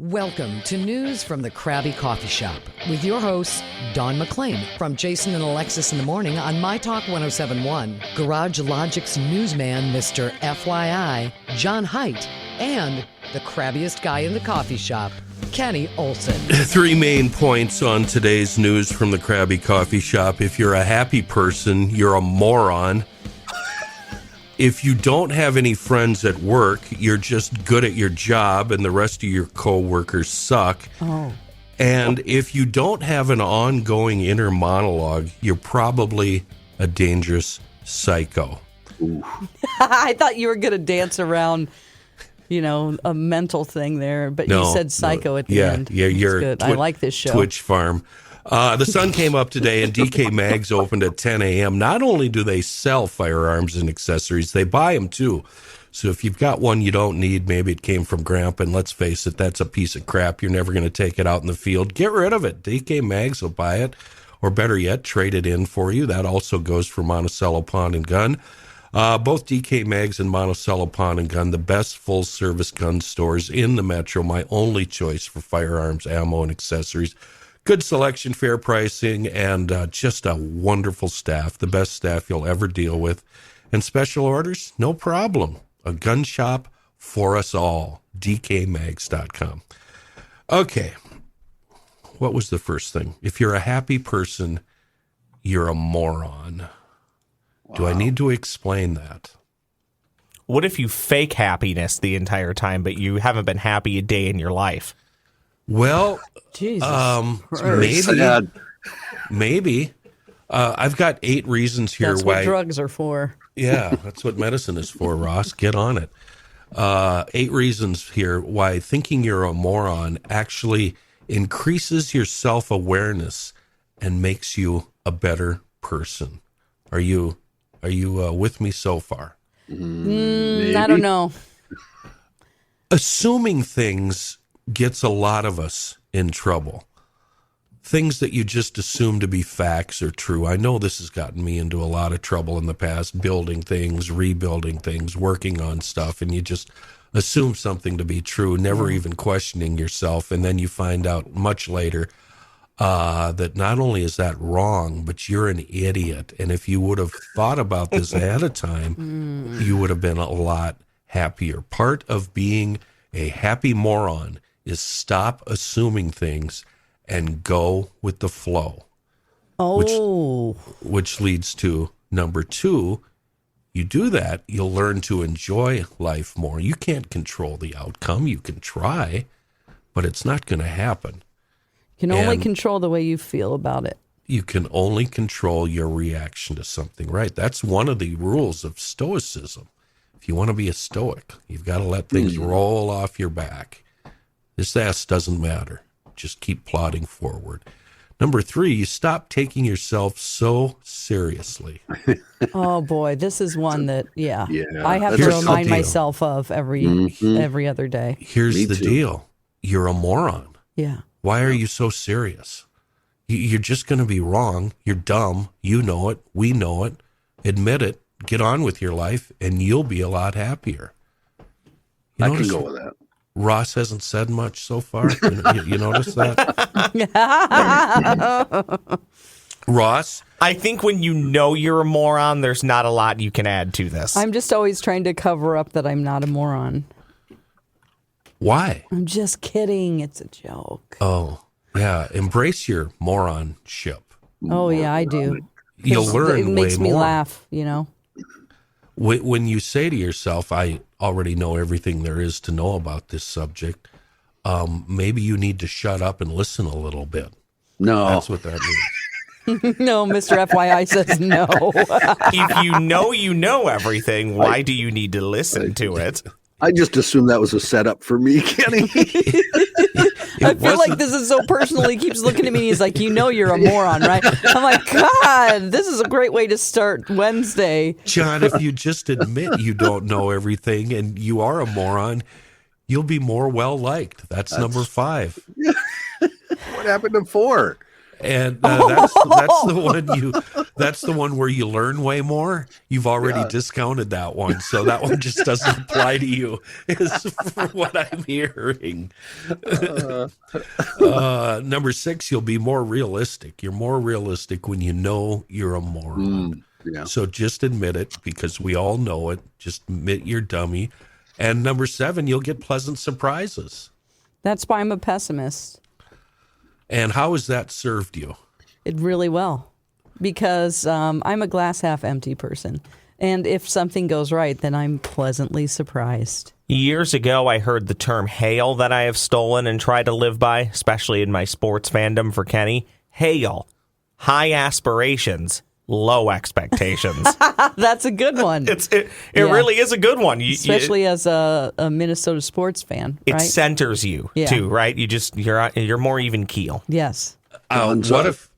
Welcome to News from the Crabby Coffee Shop with your hosts, Don McClain from Jason and Alexis in the Morning on My Talk 1071, Garage Logic's newsman, Mr. FYI, John Haidt, and the crabbiest guy in the coffee shop, Kenny Olson. 3 main points on today's News from the Crabby Coffee Shop. If you're a happy person, you're a moron. If you don't have any friends at work, you're just good at your job and the rest of your co-workers suck. Oh. And if you don't have an ongoing inner monologue, you're probably a dangerous psycho. I thought you were going to dance around, a mental thing there, but you said psycho at the end. Yeah, you're good. I like this show. Twitch farm. The sun came up today and DK Mags opened at 10 a.m. Not only do they sell firearms and accessories, they buy them too. So if you've got one you don't need, maybe it came from Grandpa, and let's face it, that's a piece of crap. You're never going to take it out in the field. Get rid of it. DK Mags will buy it, or better yet, trade it in for you. That also goes for Monticello Pawn and Gun. Both DK Mags and Monticello Pawn and Gun, the best full-service gun stores in the metro, my only choice for firearms, ammo, and accessories. Good selection, fair pricing, and just a wonderful staff, the best staff you'll ever deal with. And special orders, no problem. A gun shop for us all, dkmags.com. Okay, what was the first thing? If you're a happy person, you're a moron. Wow. Do I need to explain that? What if you fake happiness the entire time, but you haven't been happy a day in your life? Well, Jesus maybe. I've got 8 reasons here That's why. what drugs are for. Yeah, that's what medicine is for, Ross. Get on it. 8 reasons here why thinking you're a moron actually increases your self-awareness and makes you a better person. Are you with me so far? I don't know. Assuming things gets a lot of us in trouble. Things that you just assume to be facts are true. I know this has gotten me into a lot of trouble in the past, building things, rebuilding things, working on stuff, and you just assume something to be true, never even questioning yourself, and then you find out much later that not only is that wrong, but you're an idiot. And if you would have thought about this ahead of time, you would have been a lot happier. Part of being a happy moron is stop assuming things and go with the flow. Oh. Which leads to number 2. You do that, you'll learn to enjoy life more. You can't control the outcome. You can try, but it's not going to happen. You can only control the way you feel about it. You can only control your reaction to something, right? That's one of the rules of Stoicism. If you want to be a Stoic, you've got to let things roll off your back. This ass doesn't matter. Just keep plodding forward. Number 3, you stop taking yourself so seriously. Oh boy, this is one that I have to remind myself of every other day. Here's the deal. You're a moron. Yeah. Why are you so serious? You're just going to be wrong. You're dumb. You know it. We know it. Admit it. Get on with your life, and you'll be a lot happier. I can go with that. Ross hasn't said much so far. You notice that? Ross? I think when you know you're a moron, there's not a lot you can add to this. I'm just always trying to cover up that I'm not a moron. Why? I'm just kidding. It's a joke. Oh, yeah. Embrace your moronship. Oh, yeah, I do. You'll learn way more. It makes me laugh, When you say to yourself, I already know everything there is to know about this subject, maybe you need to shut up and listen a little bit. No. That's what that means. No, Mr. FYI says no. If you know everything, why do you need to listen to it? I just assumed that was a setup for me, Kenny. I feel like this is so personal. He keeps looking at me. He's like, you're a moron, right? I'm like, God, this is a great way to start Wednesday. John, if you just admit you don't know everything and you are a moron, you'll be more well-liked. That's number 5. What happened to 4? And that's the one That's the one where you learn way more. You've already discounted that one, so that one just doesn't apply to you, is for what I'm hearing. Number 6, you'll be more realistic. You're more realistic when you know you're a moron. Yeah. So just admit it, because we all know it. Just admit you're dummy. And number 7, you'll get pleasant surprises. That's why I'm a pessimist. And how has that served you? It really well, because I'm a glass half empty person. And if something goes right, then I'm pleasantly surprised. Years ago, I heard the term hail that I have stolen and tried to live by, especially in my sports fandom for Kenny. Hail. High aspirations, low expectations. That's a good one. It really is a good one. Especially as a Minnesota sports fan, it right? centers you too, right? You're more even keel. Yes. What if?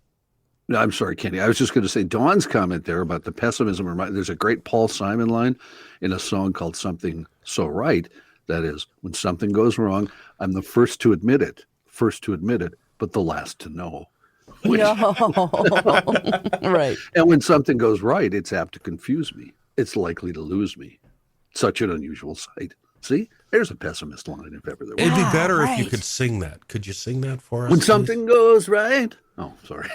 No, I'm sorry, Kenny. I was just going to say Dawn's comment there about the pessimism. There's a great Paul Simon line in a song called "Something So Right." That is, when something goes wrong, I'm the first to admit it, but the last to know. No. Right. And when something goes right, it's apt to confuse me. It's likely to lose me. Such an unusual sight. See, there's a pessimist line if ever there was. It'd be better if you could sing that. Could you sing that for us? When please? something goes right. Oh, sorry.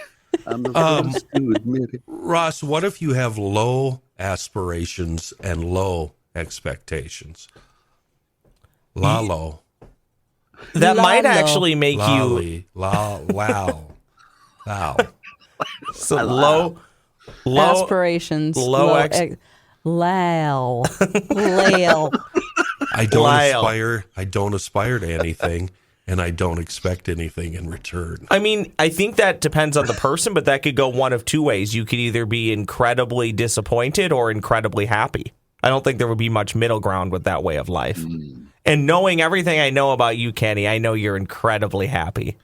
I'm the first to admit it. Ross, what if you have low aspirations and low expectations? Low. That might Lalo. actually make you Wow. so low Aspirations. low Low. Lale. I don't aspire to anything, and I don't expect anything in return. I mean, I think that depends on the person, but that could go one of two ways. You could either be incredibly disappointed or incredibly happy. I don't think there would be much middle ground with that way of life. And knowing everything I know about you, Kenny, I know you're incredibly happy.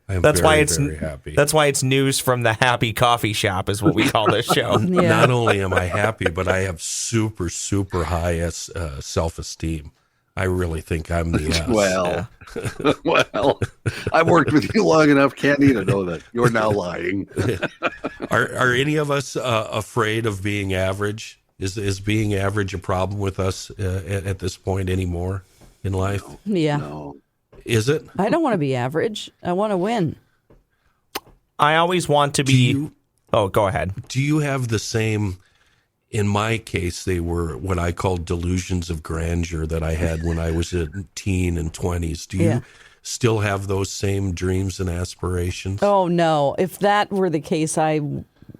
That's why it's very happy. That's why it's news from the Happy Coffee Shop is what we call this show. Yeah. Not only am I happy, but I have super, super high self-esteem. I really think I'm the S. Well, I've worked with you long enough, Kenny, to know that you're now lying. Are any of us afraid of being average? Is being average a problem with us at this point anymore in life? Yeah. No. Is it? I don't want to be average. I want to win. I always want to be... go ahead. Do you have the same... In my case, they were what I called delusions of grandeur that I had when I was a teen and 20s. Do you still have those same dreams and aspirations? Oh, no. If that were the case, I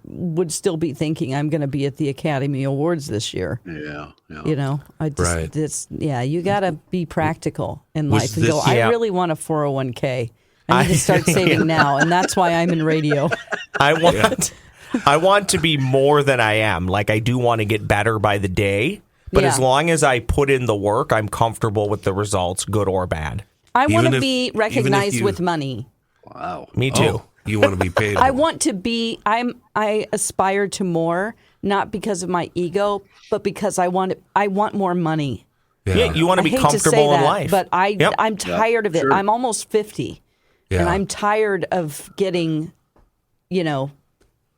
would still be thinking I'm going to be at the Academy Awards this year. Yeah. You know, you got to be practical in life and go, I really want a 401k. I need to start saving now. And that's why I'm in radio. I want to be more than I am. Like, I do want to get better by the day. But as long as I put in the work, I'm comfortable with the results, good or bad. I want to be recognized with money. Wow. Me too. Oh, you want to be paid I more. want to be, I aspire to more, not because of my ego, but because I want more money. Yeah, you want to be I hate comfortable to say in that, life. But I'm tired of it. Sure. I'm almost 50. Yeah. And I'm tired of getting,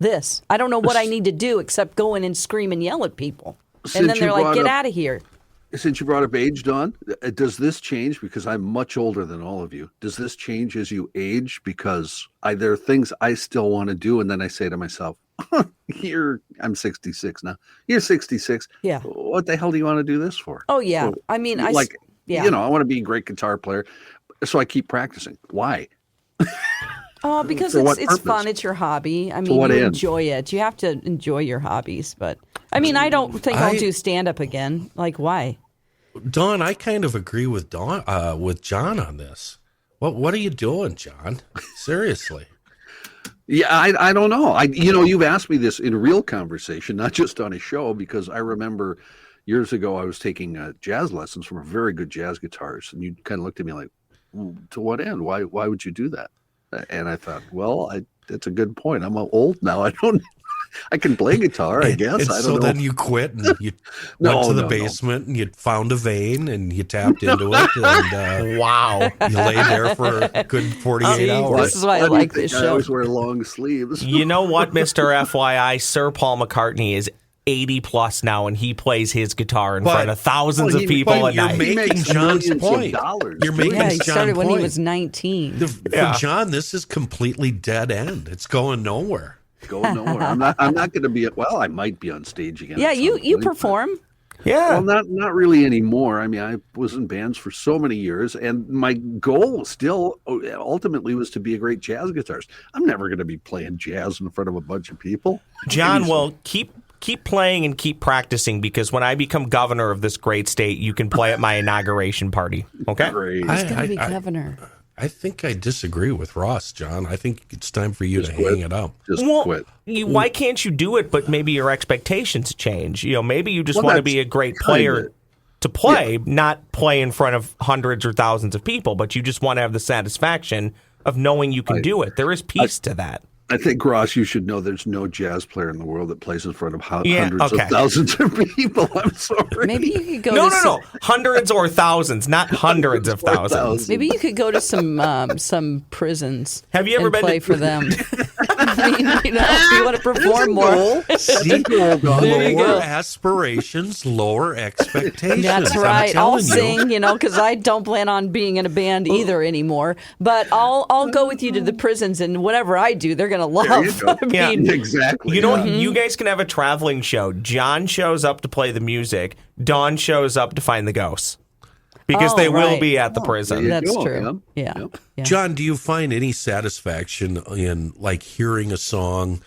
this. I don't know what I need to do except go in and scream and yell at people. And then they're like, get out of here. Since you brought up age, Dawn, does this change? Because I'm much older than all of you. Does this change as you age? Because there are things I still want to do. And then I say to myself, I'm 66 now. You're 66. Yeah. What the hell do you want to do this for? Oh, yeah. Well, I mean, I want to be a great guitar player. So I keep practicing. Why? Oh, because For what it's purpose? fun. It's your hobby. I mean, what you end? enjoy it. You have to enjoy your hobbies. But I mean, I don't think I'll do stand up again. Like, why? Don, I kind of agree with John on this. What are you doing, John? Seriously. Yeah, I don't know. You've asked me this in real conversation, not just on a show, because I remember years ago I was taking jazz lessons from a very good jazz guitarist, and you kind of looked at me like, to what end? Why would you do that? And I thought, well, that's a good point. I'm old now. I don't I can play guitar, I guess. And I don't so know. then you quit and you No, went to the no. basement and you found a vein and you tapped into it and Wow. you lay there for a good 48 See, hours. this is why I Why do you like think this I show. always wear long sleeves. You know what, Mr. FYI? Sir Paul McCartney is 80 plus now, and he plays his guitar in But- front of thousands Well, of people but at you're night. making makes John's millions of point. dollars. You're making Yeah, he John's started when he point. was 19. Yeah. For John, this is completely dead end. It's going nowhere. Going nowhere. I'm not going to be. Well, I might be on stage again. Yeah, at some you point, but- perform. Yeah. Well, not really anymore. I mean, I was in bands for so many years, and my goal still ultimately was to be a great jazz guitarist. I'm never going to be playing jazz in front of a bunch of people. John, Maybe well, keep playing and keep practicing, because when I become governor of this great state, you can play at my inauguration party. Okay? Great. He's going to be governor. I think I disagree with Ross, John. I think it's time for you Just to quit. hang it up. Just Well, quit. why can't you do it? But maybe your expectations change. You know, maybe you just Well, want to that's be a great kinda- player to play, not play in front of hundreds or thousands of people. But you just want to have the satisfaction of knowing you can do it. There is peace to that. I think, Ross, you should know there's no jazz player in the world that plays in front of Yeah, hundreds okay. of thousands of people. I'm sorry. Maybe you could go No, to no, no. Hundreds or thousands, not hundreds of Or thousands. Maybe you could go to some prisons. Have you ever and been play to- for them? I mean, if you want to perform more. See, There you lower go. aspirations, lower expectations. That's I'm right. I'll telling you. sing, because I don't plan on being in a band either anymore. But I'll go with you to the prisons, and whatever I do, they're gonna There you love. go. I mean, Yeah. Exactly. You know what? yeah. You guys can have a traveling show. John shows up to play the music. Dawn shows up to find the ghosts. Because Oh, they will right. be at the there prison. you that's go, true. yeah. Yeah. Yep. Yeah. John, do you find any satisfaction in like hearing a song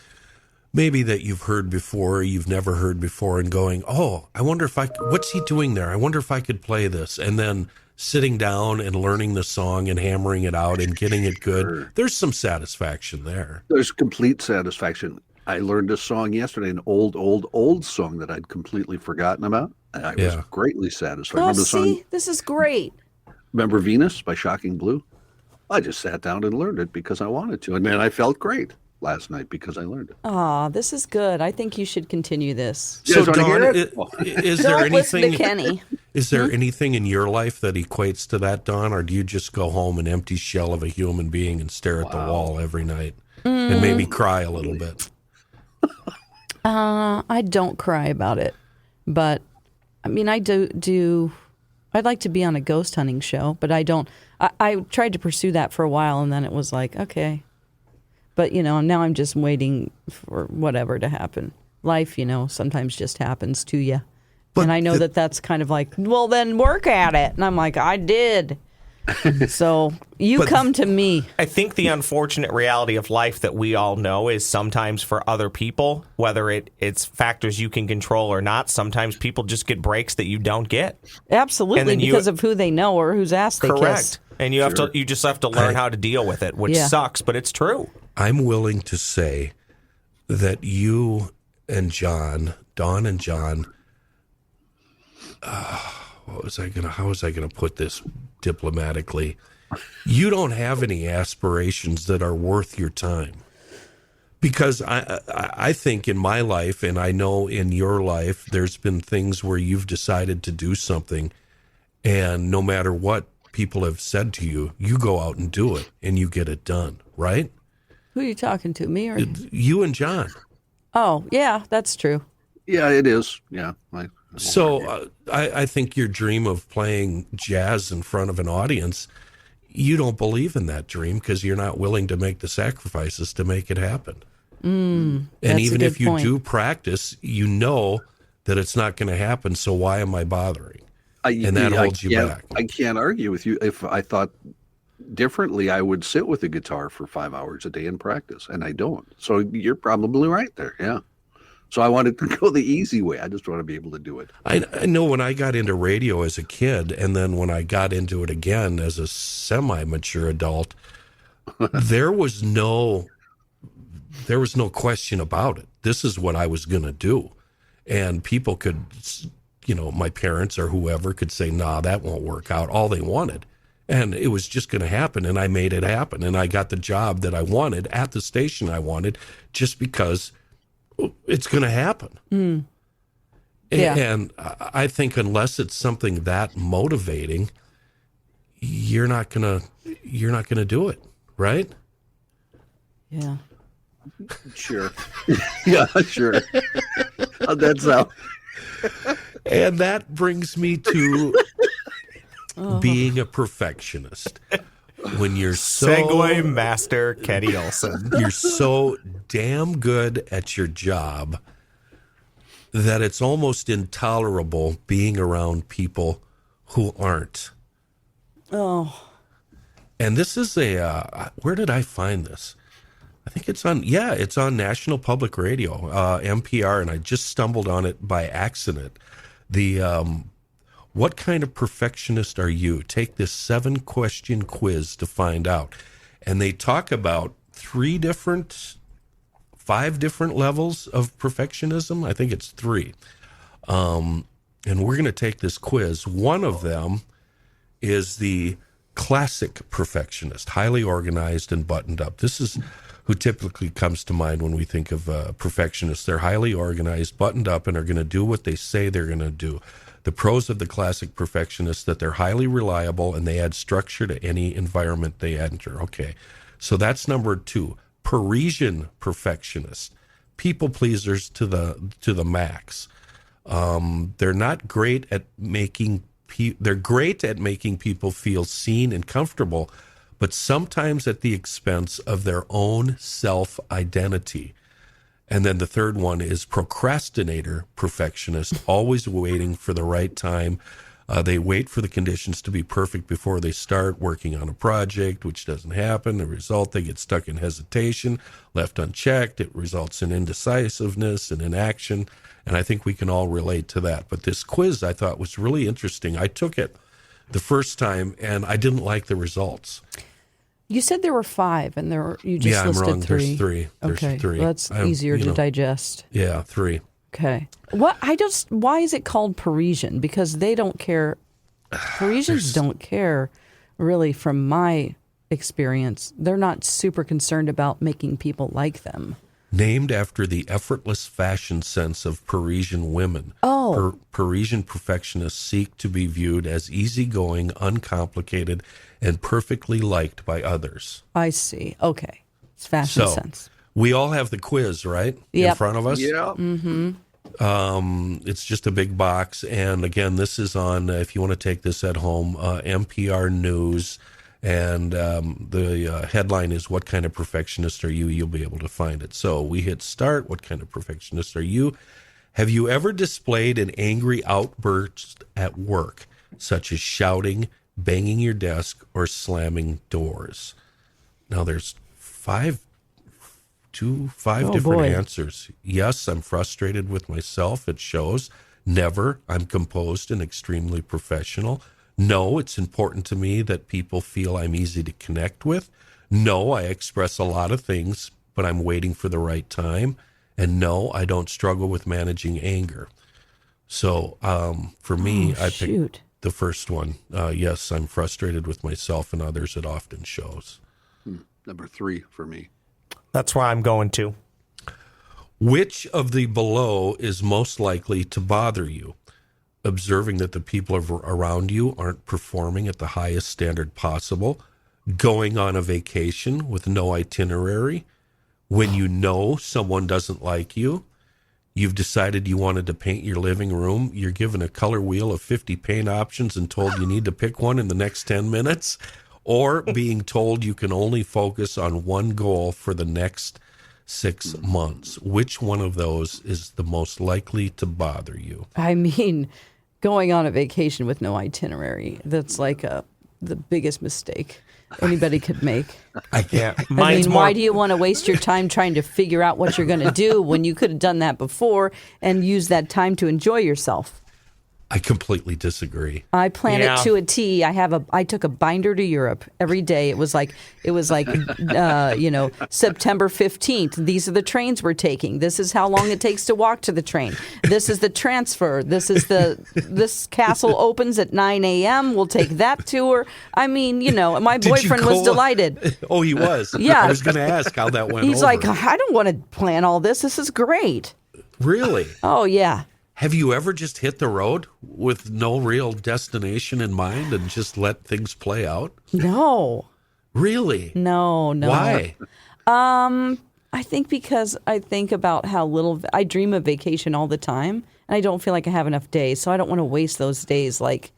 maybe that you've heard before, you've never heard before, and going, oh, I wonder if what's he doing there? I wonder if I could play this. And then sitting down and learning the song and hammering it out and getting it good. Sure. There's some satisfaction there. There's complete satisfaction. I learned a song yesterday, an old song that I'd completely forgotten about. And I was Yeah. greatly satisfied. Oh, Remember the song? see, this is great. Remember Venus by Shocking Blue? I just sat down and learned it because I wanted to. And then I felt great last night because I learned it. Aw, this is good. I think you should continue this. You So, guys wanna hear Dawn, it? is there Don't listen to anything? Kenny. Is there anything in your life that equates to that, Dawn, or do you just go home an empty shell of a human being and stare at the wall every night and maybe cry a little bit? I don't cry about it, but I mean, I do. I'd like to be on a ghost hunting show, but I don't. I tried to pursue that for a while, and then it was like, okay, but now I'm just waiting for whatever to happen. Life, sometimes just happens to you, and I know that's kind of like, well, then work at it, and I'm like, I did. So you come to me. I think the unfortunate reality of life that we all know is sometimes for other people, whether it's factors you can control or not, sometimes people just get breaks that you don't get. Absolutely, And then because of who they know or whose ass they kiss. Correct. And you just have to learn how to deal with it, which Yeah. sucks, but it's true. I'm willing to say that you and John, Dawn and John, how was I gonna put this diplomatically? You don't have any aspirations that are worth your time. Because I think in my life, and I know in your life, there's been things where you've decided to do something, and no matter what people have said to you, you go out and do it, and you get it done, right? Who are you talking to, me or? You and John. Oh, yeah, that's true. Yeah, it is. Yeah. So I think your dream of playing jazz in front of an audience, you don't believe in that dream because you're not willing to make the sacrifices to make it happen. And that's even a if good you point. do practice, you know that it's not going to happen. So why am I bothering? And that holds you back. I can't argue with you. If I thought differently, I would sit with a guitar for 5 hours a day and practice, and I don't. So you're probably right there. Yeah. So I wanted to go the easy way. I just want to be able to do it. I know when I got into radio as a kid, and then when I got into it again as a semi-mature adult, there was no question about it. This is what I was going to do. And people could, my parents or whoever could say, nah, that won't work out, all they wanted. And it was just going to happen, and I made it happen. And I got the job that I wanted at the station I wanted just because it's going to happen. Yeah. And I think unless it's something that motivating, you're not gonna do it, right? Yeah. Sure. Yeah, sure. That's how. And that brings me to being a perfectionist. When you're so Segway master Kenny Olson. you're so damn good at your job that it's almost intolerable being around people who aren't. Oh. And this is where did I find this? I think it's on National Public Radio, NPR, and I just stumbled on it by accident. What kind of perfectionist are you? Take this 7-question quiz to find out. And they talk about 5 different levels of perfectionism. I think it's 3. And we're going to take this quiz. One of them is the classic perfectionist, highly organized and buttoned up. This is who typically comes to mind when we think of perfectionists. They're highly organized, buttoned up, and are going to do what they say they're going to do. The pros of the classic perfectionist, that they're highly reliable and they add structure to any environment they enter. Okay, so that's number 2. Parisian perfectionist, people pleasers to the max. They're not great at making they're great at making people feel seen and comfortable, but sometimes at the expense of their own self-identity. And then the third one is procrastinator perfectionist, always waiting for the right time. They wait for the conditions to be perfect before they start working on a project, which doesn't happen. The result, they get stuck in hesitation, left unchecked. It results in indecisiveness and inaction. And I think we can all relate to that. But this quiz I thought was really interesting. I took it the first time and I didn't like the results. You said there were 5, and you just listed I'm wrong. 3. There's 3. There's okay, 3. Well, that's easier to digest. Yeah, 3. Okay. Why is it called Parisian? Because they don't care. Parisians don't care, really, from my experience. They're not super concerned about making people like them. Named after the effortless fashion sense of Parisian women. Oh. Parisian perfectionists seek to be viewed as easygoing, uncomplicated, and perfectly liked by others. I see. Okay. It's fashion sense. We all have the quiz, right? Yep. In front of us? Yeah. Mm-hmm. It's just a big box. And again, this is on, if you want to take this at home, NPR News. And the headline is, "What kind of perfectionist are you?" You'll be able to find it. So we hit start. What kind of perfectionist are you? Have you ever displayed an angry outburst at work, such as shouting, banging your desk, or slamming doors? Now there's 5 different answers. Yes, I'm frustrated with myself. It shows. Never. I'm composed and extremely professional. No, it's important to me that people feel I'm easy to connect with. No, I express a lot of things, but I'm waiting for the right time. And no, I don't struggle with managing anger. So for me, I picked the first one. Yes, I'm frustrated with myself and others. It often shows. Number 3 for me. That's where I'm going to. Which of the below is most likely to bother you? Observing that the people around you aren't performing at the highest standard possible, going on a vacation with no itinerary, when you know someone doesn't like you, you've decided you wanted to paint your living room, you're given a color wheel of 50 paint options and told you need to pick one in the next 10 minutes, or being told you can only focus on one goal for the next 6 months. Which one of those is the most likely to bother you? I mean, going on a vacation with no itinerary, that's like the biggest mistake anybody could make. I can't. Why do you want to waste your time trying to figure out what you're going to do when you could have done that before and use that time to enjoy yourself? I completely disagree. I plan Yeah. it to a T. I took a binder to Europe every day. It was like September 15th. These are the trains we're taking. This is how long it takes to walk to the train. This is the transfer. This castle opens at 9 a.m. We'll take that tour. I mean, my Did you boyfriend was go- delighted. Oh, he was. Yeah. I was going to ask how that went. He's over. like, I don't want to plan all this. This is great. Really? Oh yeah. Have you ever just hit the road with no real destination in mind and just let things play out? No. Really? No. Why? I think because I think about how little I dream of vacation all the time, and I don't feel like I have enough days, so I don't want to waste those days like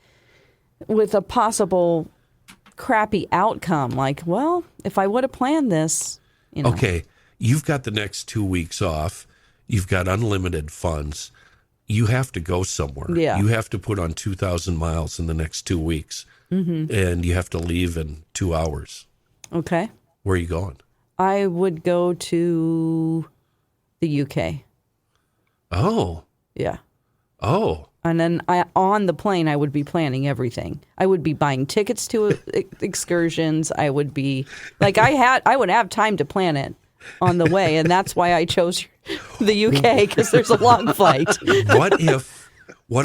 with a possible crappy outcome. Like, well, if I would have planned this, Okay, you've got the next 2 weeks off. You've got unlimited funds. You have to go somewhere. Yeah. You have to put on 2,000 miles in the next 2 weeks, and you have to leave in 2 hours. Okay. Where are you going? I would go to the UK. Oh, Yeah. oh. And then on the plane, I would be planning everything. I would be buying tickets to excursions. I would be like, I would have time to plan it on the way. And that's why I chose the UK, because there's a long flight. What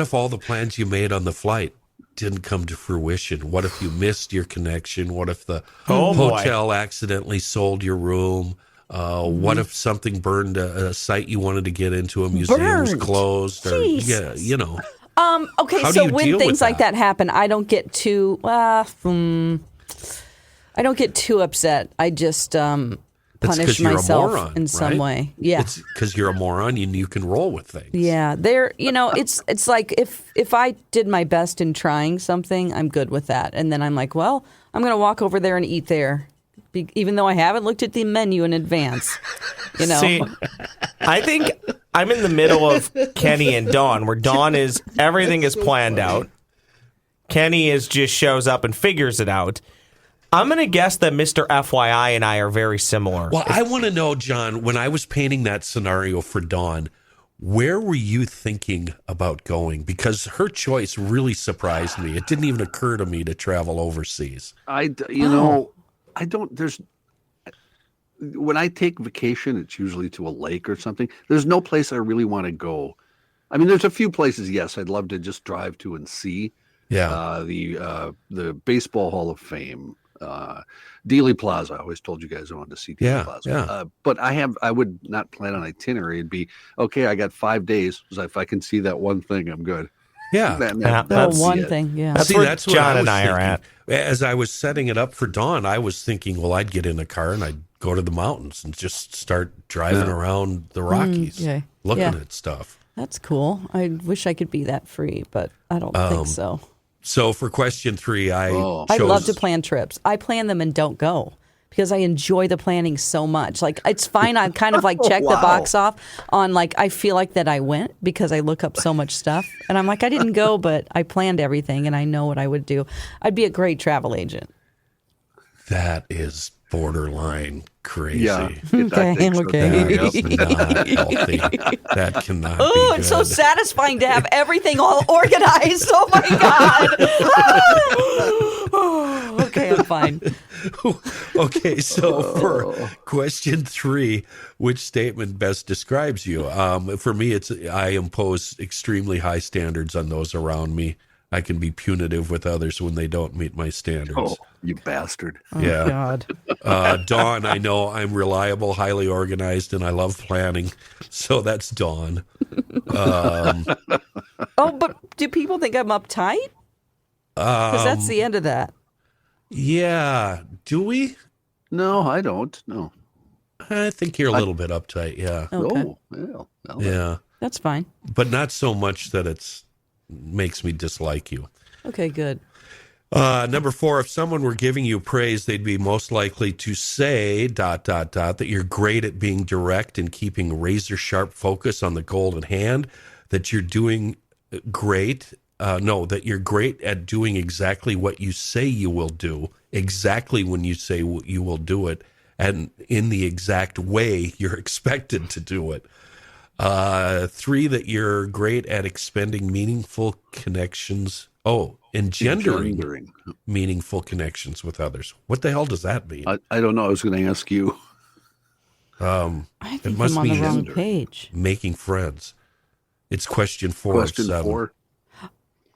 if all the plans you made on the flight didn't come to fruition? What if you missed your connection? What if the hotel accidentally sold your room? What if something burned a site you wanted to get into, a museum was closed? Or, yeah, Okay, How do so you when deal things with like that? that happen, I don't get too I don't get too upset. I just That's 'cause punish you're a myself moron, in some right? way. Yeah. It's because you're a moron and you can roll with things. Yeah, it's like if I did my best in trying something, I'm good with that. And then I'm like, well, I'm going to walk over there and eat there, even though I haven't looked at the menu in advance. See, I think I'm in the middle of Kenny and Dawn, where Dawn is everything is planned out. Kenny just shows up and figures it out. I'm going to guess that Mr. FYI and I are very similar. Well, I want to know, John, when I was painting that scenario for Dawn, where were you thinking about going? Because her choice really surprised me. It didn't even occur to me to travel overseas. I don't, when I take vacation, it's usually to a lake or something. There's no place I really want to go. I mean, there's a few places, yes, I'd love to just drive to and see. Yeah. The Baseball Hall of Fame, Dealey Plaza. I always told you guys I wanted to see Dealey Plaza. Yeah. But I would not plan an itinerary. It'd be, okay, I got 5 days. So if I can see that one thing, I'm good. Yeah. That's one it. thing, yeah. That's See, where that's what John I and was I are thinking. at. As I was setting it up for Dawn, I was thinking, well, I'd get in a car and I'd go to the mountains and just start driving around the Rockies, okay. looking Yeah. at stuff. That's cool. I wish I could be that free, but I don't think so. So for question 3, I I love to plan trips. I plan them and don't go because I enjoy the planning so much. Like, it's fine. I kind of like check the box off on like, I feel like that I went because I look up so much stuff. And I'm like, I didn't go, but I planned everything and I know what I would do. I'd be a great travel agent. That is borderline crazy. Yeah. Okay, okay. That is not healthy. That cannot be Oh, good. it's so satisfying to have everything all organized. Oh my God. Okay, I'm fine. Okay, so for question 3, which statement best describes you? For me, it's I impose extremely high standards on those around me. I can be punitive with others when they don't meet my standards. Oh, you bastard. Yeah. God. Dawn, I know I'm reliable, highly organized, and I love planning. So that's Dawn. Oh, but do people think I'm uptight? Because that's the end of that. Yeah. Do we? No, I don't. No. I think you're a little bit uptight. Yeah. Okay. Oh, well, Yeah. That's fine. But not so much that it's makes me dislike you. Okay, good. Number 4, if someone were giving you praise, they'd be most likely to say ... that you're great at being direct and keeping razor sharp focus on the golden hand, that you're doing great. That you're great at doing exactly what you say you will do, exactly when you say you will do it, and in the exact way you're expected to do it. 3, that you're great at expending meaningful connections. Oh, engendering meaningful connections with others. What the hell does that mean? I don't know. I was going to ask you. I It think must I'm on the mean wrong page. making friends. It's question 4 Question of 7. 4.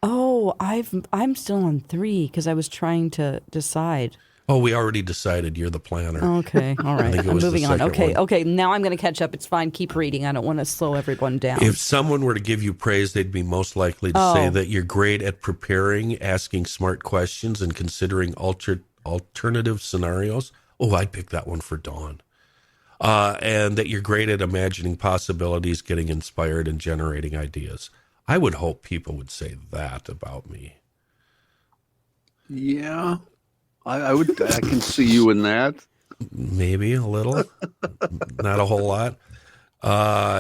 Oh, I'm still on 3 because I was trying to decide. Oh, we already decided you're the planner. Okay, all right. think it I'm was the moving on. second Okay, one. okay. Now I'm going to catch up. It's fine. Keep reading. I don't want to slow everyone down. If someone were to give you praise, they'd be most likely to say Oh. that you're great at preparing, asking smart questions, and considering alternative scenarios. Oh, I'd pick that one for Dawn. And that you're great at imagining possibilities, getting inspired, and generating ideas. I would hope people would say that about me. Yeah. I can see you in that. Maybe a little, not a whole lot.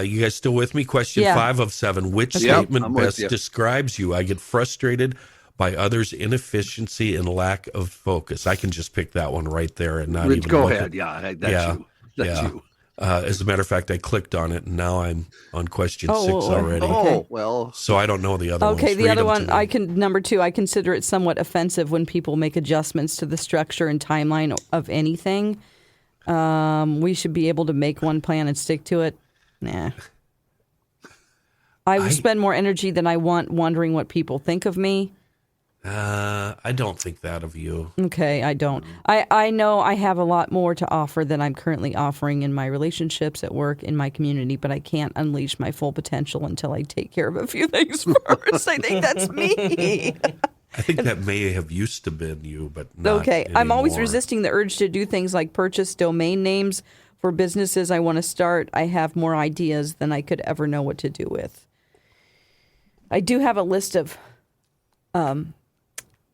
You guys still with me? Question Yeah. 5 of 7. Which Yep, statement I'm with best you. describes you? I get frustrated by others' inefficiency and lack of focus. I can just pick that one right there and not Rich, even go look ahead. at- Yeah, that's Yeah, you. That's yeah. you. As a matter of fact, I clicked on it and now I'm on question 6 already. Okay. Oh, well. So I don't know the other ones. Okay, the Read other them one, to me. number 2, I consider it somewhat offensive when people make adjustments to the structure and timeline of anything. We should be able to make one plan and stick to it. Nah. I spend more energy than I want wondering what people think of me. I don't think that of you. Okay, I don't. I know I have a lot more to offer than I'm currently offering in my relationships, at work, in my community, but I can't unleash my full potential until I take care of a few things first. I think that's me. I think that may have used to been you, but not Okay, I'm always anymore. resisting the urge to do things like purchase domain names for businesses I want to start. I have more ideas than I could ever know what to do with. I do have a list of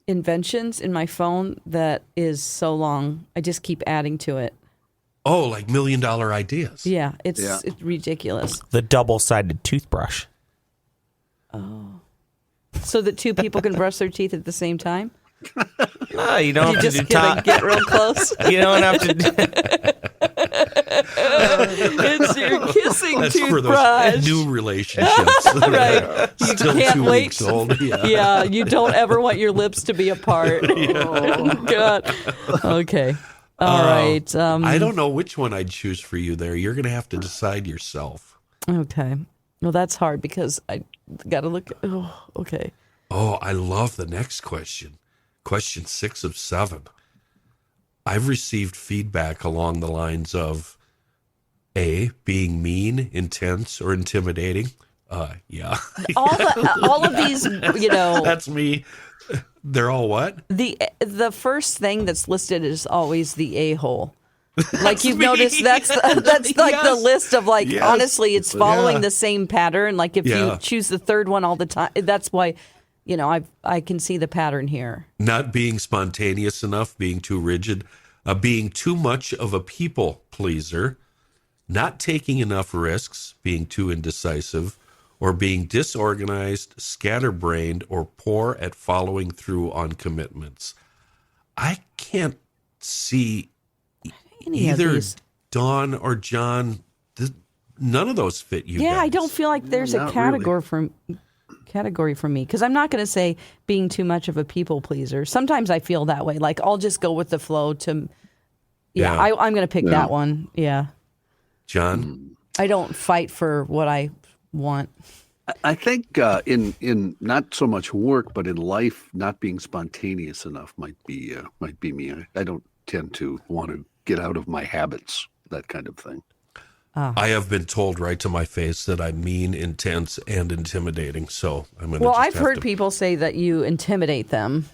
inventions in my phone that is so long. I just keep adding to it. Oh, like $1 million ideas. Yeah, it's Yeah. ridiculous. The double-sided toothbrush. So that 2 people can brush their teeth at the same time? No, you don't You have to just do gonna get real close. You don't have to do It's your kissing That's for toothbrush. those new relationships. Right. You Still can't 2 wait. weeks old. Yeah. Yeah, you don't ever want your lips to be apart. Oh, God. Okay. All right. I don't know which one I'd choose for you there. You're going to have to decide yourself. Okay. Well, that's hard because I got to look. Oh, okay. Oh, I love the next question. Question 6 of 7. I've received feedback along the lines of A, being mean, intense, or intimidating. Yeah. All of these, That's me. They're all what? the first thing that's listed is always the a-hole. Like you've noticed, that's like the list of like. Yes. Honestly, it's following Yeah. the same pattern. Like if Yeah. you choose the third one all the time, that's why. I can see the pattern here. Not being spontaneous enough, being too rigid, being too much of a people pleaser, not taking enough risks, being too indecisive, or being disorganized, scatterbrained, or poor at following through on commitments. I can't see Any of either these. Dawn or John. None of those fit you. Yeah, I guys. don't feel like there's a Not category for me because I'm not going to say being too much of a people pleaser. Sometimes I feel that way. Like I'll just go with the flow. Yeah. I'm going to pick that one. Yeah, John. I don't fight for what I want. I think in not so much work, but in life, not being spontaneous enough might be me. I don't tend to want to get out of my habits, that kind of thing. I have been told right to my face that I'm mean, intense, and intimidating. So I'm going to. Well, I've heard people say that you intimidate them,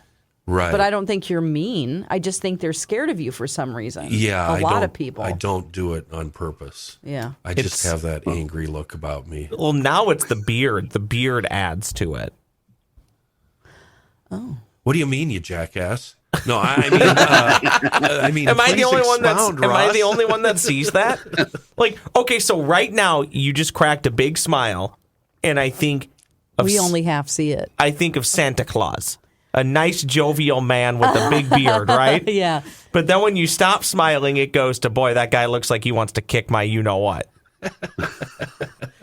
right, but I don't think you're mean. I just think they're scared of you for some reason. Yeah, a lot of people. I don't do it on purpose. Yeah. I just have that angry look about me. Well, now it's the beard. The beard adds to it. What do you mean, you jackass? No, I mean, Am I the please only one that's expound, am I Ross. the only one that sees that? Like, okay, so right now you just cracked a big smile, and I think of We only half see it. I think of Santa Claus, a nice jovial man with a big beard, right? Yeah. But then when you stop smiling, it goes to, boy, that guy looks like he wants to kick my you know what.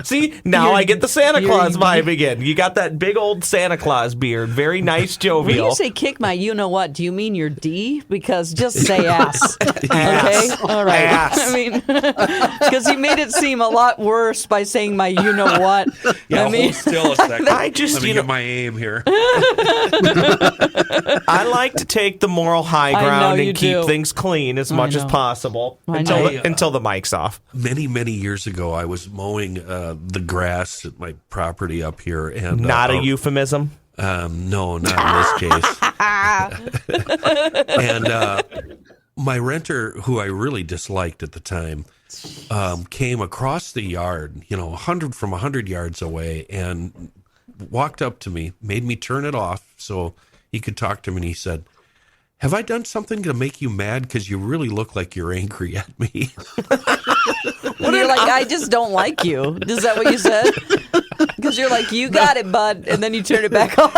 See, now I get the Santa Claus vibe again. You got that big old Santa Claus beard. Very nice, When jovial. you say kick my you-know-what, do you mean your D? Because just say ass. Okay? Ass. All right. Ass. I mean, because you made it seem a lot worse by saying my you-know-what. Yeah, I mean, hold still a second. I just, Let me you get know- my aim here. I like to take the moral high I know ground you and keep do. things clean as much as know. possible I until know. until the mic's off. Many years ago, I was mowing the grass at my property up here, and Not a euphemism. no, not in this case. And my renter, who I really disliked at the time, came across the yard, 100 yards away, and walked up to me, made me turn it off so he could talk to me, and he said, "Have I done something to make you mad? Because you really look like you're angry at me." you're like, I just don't like you. Is that what you said? Because you're like, you got it, bud. And then you turn it back on.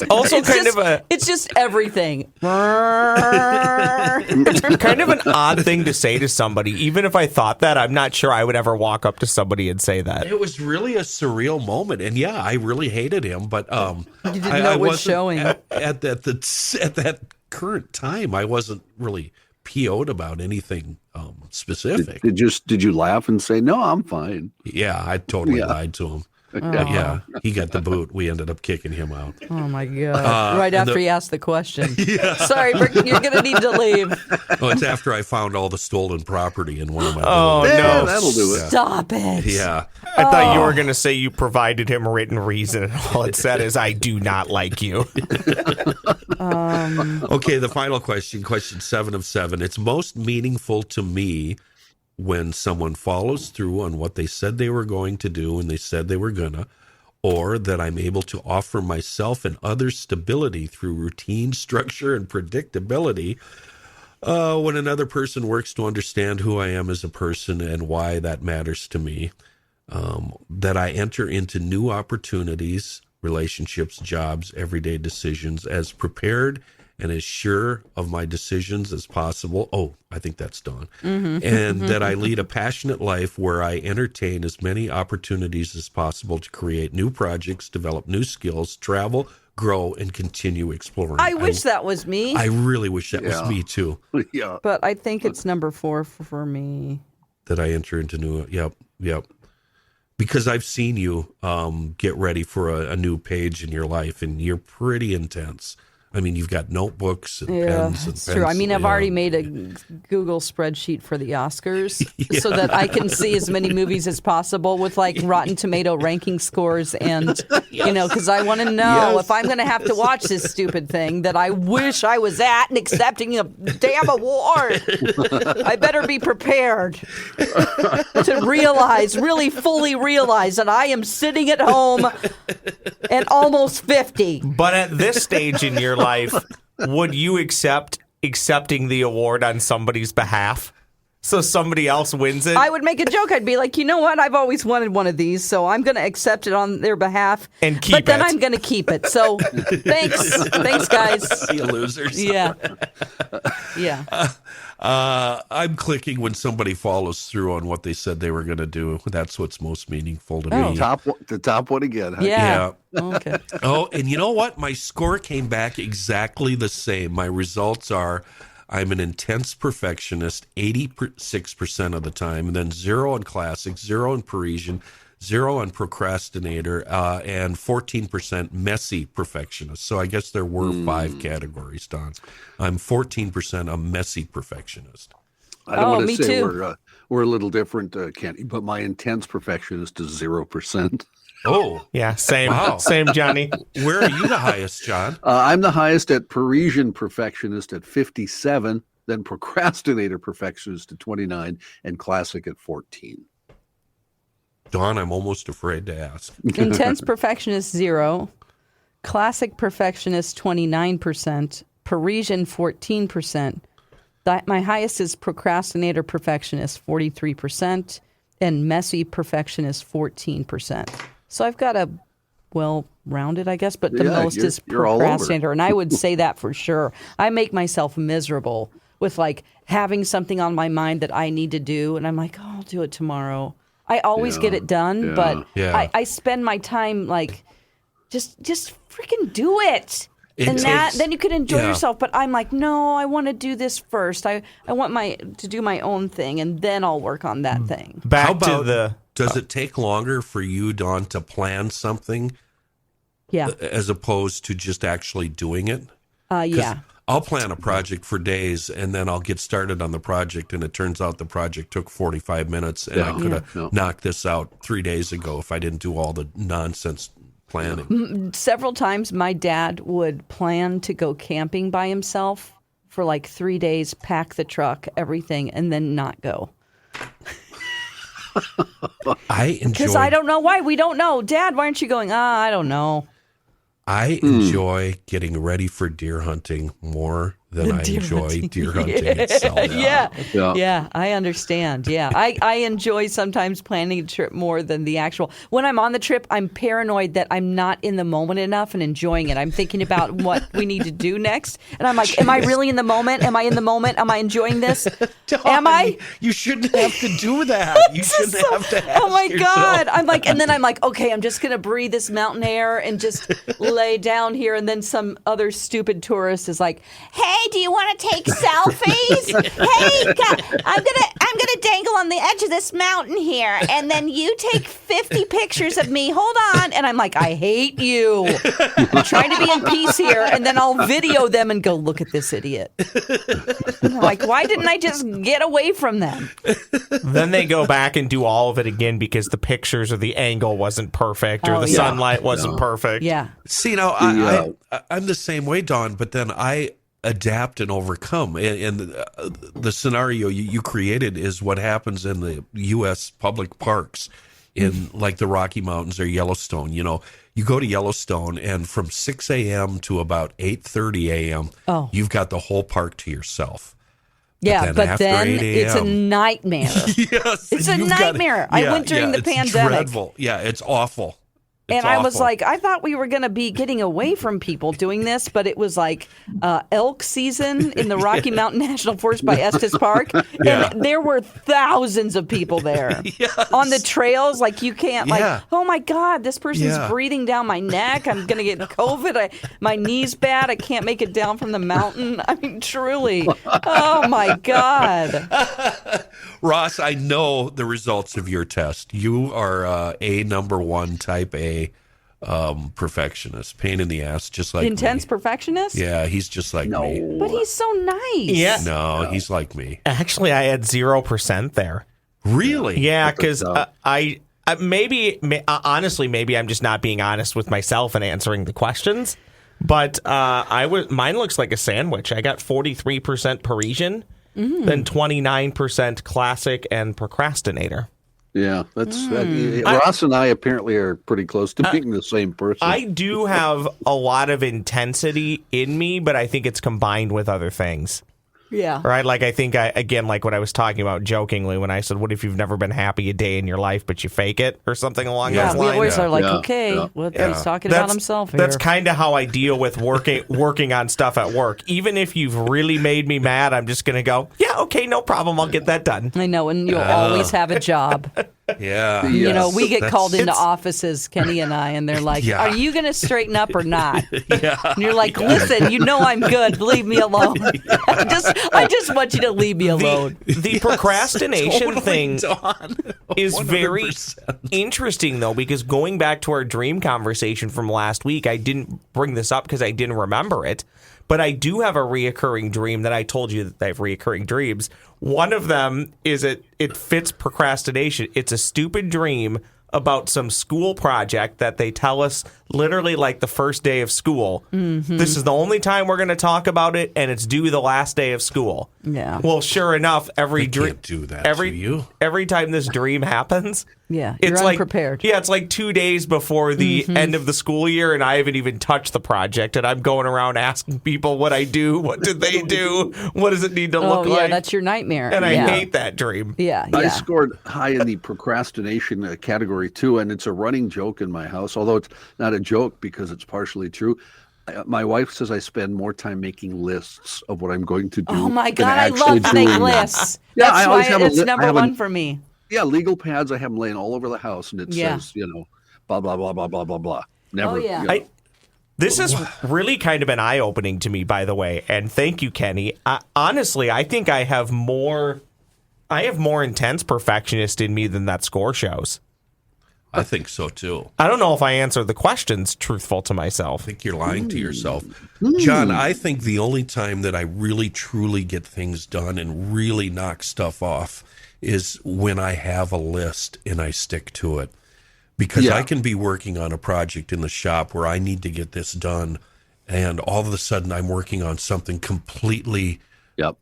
Also, It's just everything. it's kind of an odd thing to say to somebody. Even if I thought that, I'm not sure I would ever walk up to somebody and say that. It was really a surreal moment, and yeah, I really hated him. But You didn't know it was wasn't- showing. at that current time. I wasn't really PO'd about anything specific. Did you laugh and say, "No, I'm fine"? Yeah, I totally lied to him. But yeah, he got the boot. We ended up kicking him out. Oh, my God. Right after he asked the question. Sorry, Rick, you're going to need to leave. Oh, it's after I found all the stolen property in one of my. Oh, buildings. no. That'll do it. Stop it. Yeah. I thought you were going to say you provided him a written reason, and all it said is, "I do not like you." Okay, the final question 7 of 7. It's most meaningful to me when someone follows through on what they said they were going to do and they said they were gonna, or that I'm able to offer myself and others stability through routine, structure, and predictability. When another person works to understand who I am as a person and why that matters to me, that I enter into new opportunities, relationships, jobs, everyday decisions as prepared and as sure of my decisions as possible. Oh, I think that's Dawn. And that I lead a passionate life where I entertain as many opportunities as possible to create new projects, develop new skills, travel, grow, and continue exploring. I wish that was me, I really wish that was Yeah. me too. Yeah. but I think it's number 4 for me. That I enter into new. Yep. Because I've seen you get ready for a new page in your life, and you're pretty intense. I mean, you've got notebooks and pens and It's true. I mean, I've already made a Google spreadsheet for the Oscars so that I can see as many movies as possible with like Rotten Tomato ranking scores. And, because I want to know if I'm going to have to watch this stupid thing that I wish I was at and accepting a damn award. I better be prepared to really fully realize that I am sitting at home and almost 50. But at this stage in your life, would you accepting the award on somebody's behalf? So somebody else wins it? I would make a joke. I'd be like, you know what? I've always wanted one of these, so I'm going to accept it on their behalf. And keep But then it. I'm going to keep it. So thanks. Thanks, guys. See you losers. Yeah. Yeah. I'm clicking when somebody follows through on what they said they were going to do. That's what's most meaningful to me. The top one again. Huh? Yeah. Okay. Oh, and you know what? My score came back exactly the same. My results are I'm an intense perfectionist 86% of the time, and then 0 on classic, 0 on Parisian, 0 on procrastinator, and 14% messy perfectionist. So I guess there were 5 categories, Don. I'm 14% a messy perfectionist. I don't want me to say too. we're a little different, Kenny, but my intense perfectionist is 0%. Oh, Yeah, same. Wow. Same, Johnny. where are you the highest, John? I'm the highest at Parisian perfectionist at 57, then procrastinator perfectionist at 29, and classic at 14. Dawn, I'm almost afraid to ask. Intense perfectionist 0. Classic perfectionist 29%. Parisian 14%. My highest is procrastinator perfectionist 43%. And messy perfectionist 14%. So I've got a well-rounded, I guess, but the Yeah, most is you're all over. procrastinator. And I would say that for sure. I make myself miserable with like having something on my mind that I need to do, and I'm like, oh, I'll do it tomorrow. I always get it done, but I spend my time like just freaking do it. Then you can enjoy yourself. But I'm like, no, I want to do this first. I want to do my own thing, and then I'll work on that thing. Does it take longer for you, Dawn, to plan something? Yeah. As opposed to just actually doing it? Yeah. I'll plan a project for days, and then I'll get started on the project, and it turns out the project took 45 minutes, and I could have knocked this out 3 days ago if I didn't do all the nonsense planning. Several times my dad would plan to go camping by himself for like 3 days, pack the truck, everything, and then not go. Because I don't know why. We don't know. Dad, why aren't you going? I don't know. I enjoy getting ready for deer hunting more than I enjoy deer hunting itself. Yeah, I understand. Yeah, I enjoy sometimes planning a trip more than the actual. When I'm on the trip, I'm paranoid that I'm not in the moment enough and enjoying it. I'm thinking about what we need to do next. And I'm like, am I really in the moment? Am I in the moment? Am I enjoying this? Dawn, am I? You shouldn't have to do that. You shouldn't have to ask Oh my yourself. God. I'm like, and then I'm like, okay, I'm just going to breathe this mountain air and just lay down here. And then some other stupid tourist is like, hey, do you want to take selfies? Hey, I'm gonna dangle on the edge of this mountain here, and then you take 50 pictures of me. Hold on. And I'm like, I hate you. I'm trying to be in peace here, and then I'll video them and go, look at this idiot. And I'm like, why didn't I just get away from them? Then they go back and do all of it again because the pictures or the angle wasn't perfect or the sunlight wasn't perfect. Yeah. See, now I'm the same way, Dawn, but then I adapt and overcome. And the scenario you created is what happens in the U.S. public parks in like the Rocky Mountains or Yellowstone. You know, you go to Yellowstone and from 6 a.m. to about 8:30 a.m., you've got the whole park to yourself. Yeah, but then it's a nightmare. Yes. It's a nightmare. I went during the pandemic. It's dreadful. Yeah, it's awful. And I was like, I thought we were going to be getting away from people doing this, but it was like elk season in the Rocky Mountain National Forest by Estes Park. And there were thousands of people there on the trails. Like, you can't, oh my God, this person's breathing down my neck. I'm going to get COVID. My knee's bad. I can't make it down from the mountain. I mean, truly. Oh my God. Ross, I know the results of your test. You are a number one type A perfectionist, pain in the ass, just like intense me. Perfectionist. Yeah, he's just like me. But he's so nice. Yeah, no, he's like me. Actually, I had 0% there. Really? Yeah, because honestly, maybe I'm just not being honest with myself and answering the questions. But mine looks like a sandwich. I got 43% Parisian, then 29% classic and procrastinator. Yeah, that's Ross and I apparently are pretty close to being the same person. I do have a lot of intensity in me, but I think it's combined with other things. Yeah. Right? Like, I think, like what I was talking about jokingly when I said, what if you've never been happy a day in your life, but you fake it or something along those lines? We always are like, he's talking about himself here. That's kind of how I deal with working on stuff at work. Even if you've really made me mad, I'm just going to go, yeah, okay, no problem. I'll get that done. I know, and you'll always have a job. Yeah. You know, we get called into offices, Kenny and I, and they're like, are you going to straighten up or not? And you're like, listen, you know I'm good. Leave me alone. I just want you to leave me alone. The procrastination thing is very interesting, though, because going back to our dream conversation from last week, I didn't bring this up because I didn't remember it. But I do have a reoccurring dream that I told you that I have reoccurring dreams. One of them is it fits procrastination. It's a stupid dream about some school project that they tell us literally like the first day of school. Mm-hmm. This is the only time we're going to talk about it, and it's due the last day of school. Yeah. Well, sure enough, every dream do that to you. Every time this dream happens, you're it's unprepared. It's like 2 days before the end of the school year, and I haven't even touched the project, and I'm going around asking people what I do, what did they do, what does it need to look like? That's your nightmare. And I hate that dream. Yeah. I scored high in the procrastination category too, and it's a running joke in my house, although it's not a joke because it's partially true. My wife says I spend more time making lists of what I'm going to do. Oh my than God, I actually love to make doing them. lists. Yeah, That's I always why have a it's li- I number have a- one for me. Yeah, legal pads. I have them laying all over the house, and it Yeah. says, blah blah blah blah blah blah blah. Never. Oh, yeah. This has really kind of been eye-opening to me, by the way, and thank you, Kenny. Honestly, I think I have more intense perfectionist in me than that score shows. I think so too. I don't know if I answer the questions truthful to I myself. think you're lying to yourself. John, I think the only time that I really truly get things done and really knock stuff off is when I have a list and I stick to it. Because I can be working on a project in the shop where I need to get this done, and all of a sudden I'm working on something completely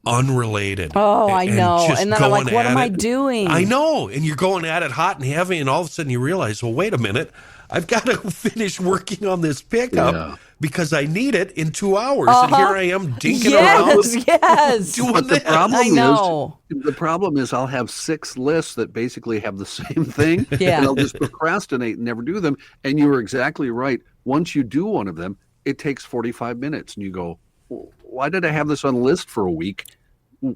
unrelated. Oh, I know. just And then I'm like, going what at am I it. doing? I know. And you're going at it hot and heavy, and all of a sudden you realize, well, wait a minute. I've got to finish working on this pickup because I need it in 2 hours. And here I am dinking around. Yes. Doing But the this. problem I know. the problem is I'll have 6 lists that basically have the same thing, Yeah. and I'll just procrastinate and never do them. And you were exactly right. Once you do one of them, it takes 45 minutes, and you go, well, why did I have this on a list for a week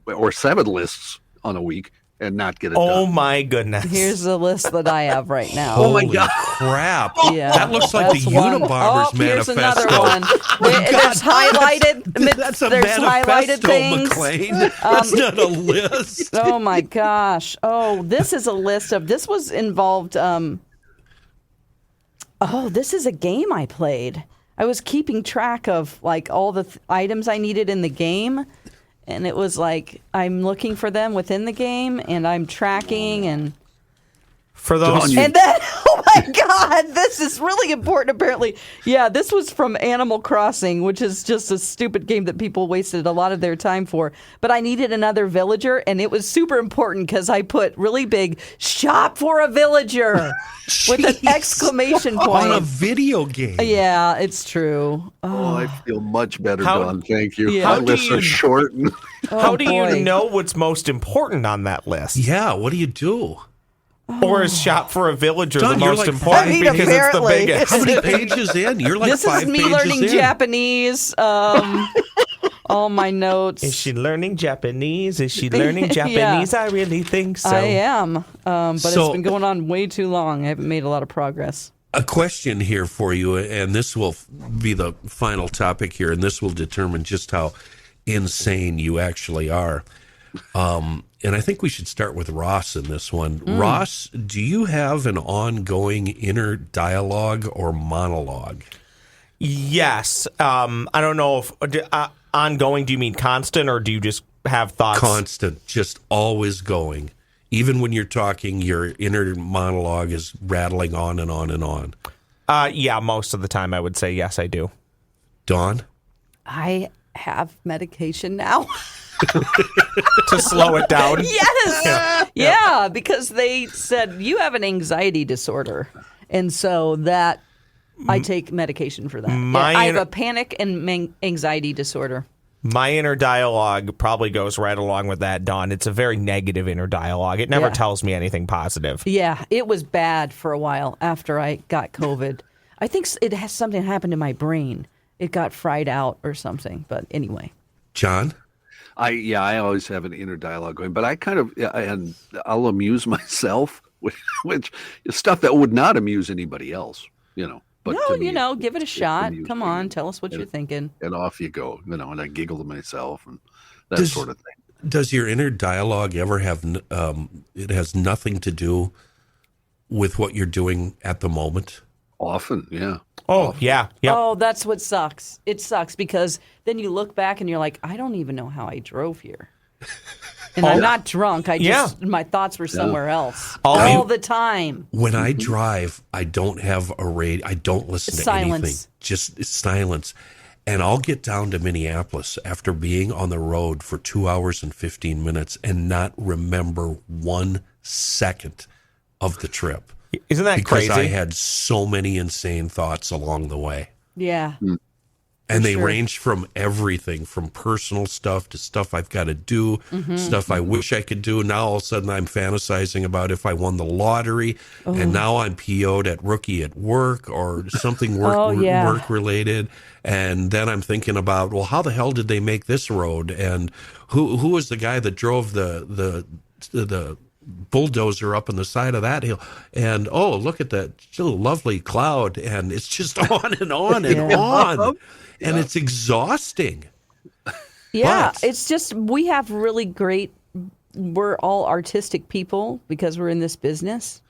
or 7 lists on a week and not get it Oh done? my goodness. Here's the list that I have right now. Holy crap. Yeah. That looks like That's the one. Unabomber's Here's manifesto. another one. There's highlighted. That's a there's highlighted manifesto, things. McLean. That's not a list. Oh my gosh. Oh, this is a list of. This was involved. This is a game I played. I was keeping track of like all the items I needed in the game. And it was like, I'm looking for them within the game, and I'm tracking, and For those, and then, oh my God, this is really important, apparently. Yeah, this was from Animal Crossing, which is just a stupid game that people wasted a lot of their time for. But I needed another villager, and it was super important because I put really big, shop for a villager, with an exclamation point. On a video game. Yeah, it's true. Oh, I feel much better, How- Don. Thank you. Yeah. My How do lists you- are short. how do boy. you know what's most important on that list? Yeah, what do you do? Or is shop for a villager Don, the you're most like important I mean, because it's the apparently. biggest? How many pages in? You're like This 5 is me pages learning in. Japanese. All my notes. Is she learning Japanese? Is she learning Japanese? I really think so. I am, but So- it's been going on way too long. I haven't made a lot of progress. A question here for you, and this will be the final topic here, and this will determine just how insane you actually are. And I think we should start with Ross in this one. Ross, do you have an ongoing inner dialogue or monologue? Yes. I don't know if ongoing, do you mean constant or do you just have thoughts? Constant, just always going. Even when you're talking, your inner monologue is rattling on and on and on. Yeah, most of the time I would say yes, I do. Dawn? I have medication now. To slow it down. Yes. Yeah, because they said you have an anxiety disorder. And so that I take medication for that. I have a panic and anxiety disorder. My inner dialogue probably goes right along with that, Dawn. It's a very negative inner dialogue. It never Yeah. tells me anything positive. Yeah, it was bad for a while after I got COVID. I think it has something happened in my brain. It got fried out or something. But anyway. John? I always have an inner dialogue going, but I kind of, and I'll amuse myself with which is stuff that would not amuse anybody else, But No, to me, give it a shot. amusing. Come on, tell us what you're thinking. And off you go, and I giggle to myself and that sort of thing. Does your inner dialogue ever have, it has nothing to do with what you're doing at the moment? Often, yeah. Oh, yeah. Yep. Oh, that's what sucks. It sucks because then you look back and you're like, I don't even know how I drove here. And I'm not drunk. My thoughts were somewhere else all the time. When I drive, I don't have a radio. I don't listen to Silence. anything. Just silence. And I'll get down to Minneapolis after being on the road for 2 hours and 15 minutes and not remember 1 second of the trip. Isn't that Because crazy? I had so many insane thoughts along the way. Yeah. And they sure. range from everything from personal stuff to stuff I've got to do, stuff I wish I could do. Now all of a sudden I'm fantasizing about if I won the lottery, and now I'm PO'd at Rookie at Work or something work related. And then I'm thinking about, well, how the hell did they make this road? And who was the guy that drove the bulldozer up on the side of that hill? And oh, look at that lovely cloud. And it's just on and on and on. And it's exhausting. Yeah, But- it's just we have really great. We're all artistic people because we're in this business.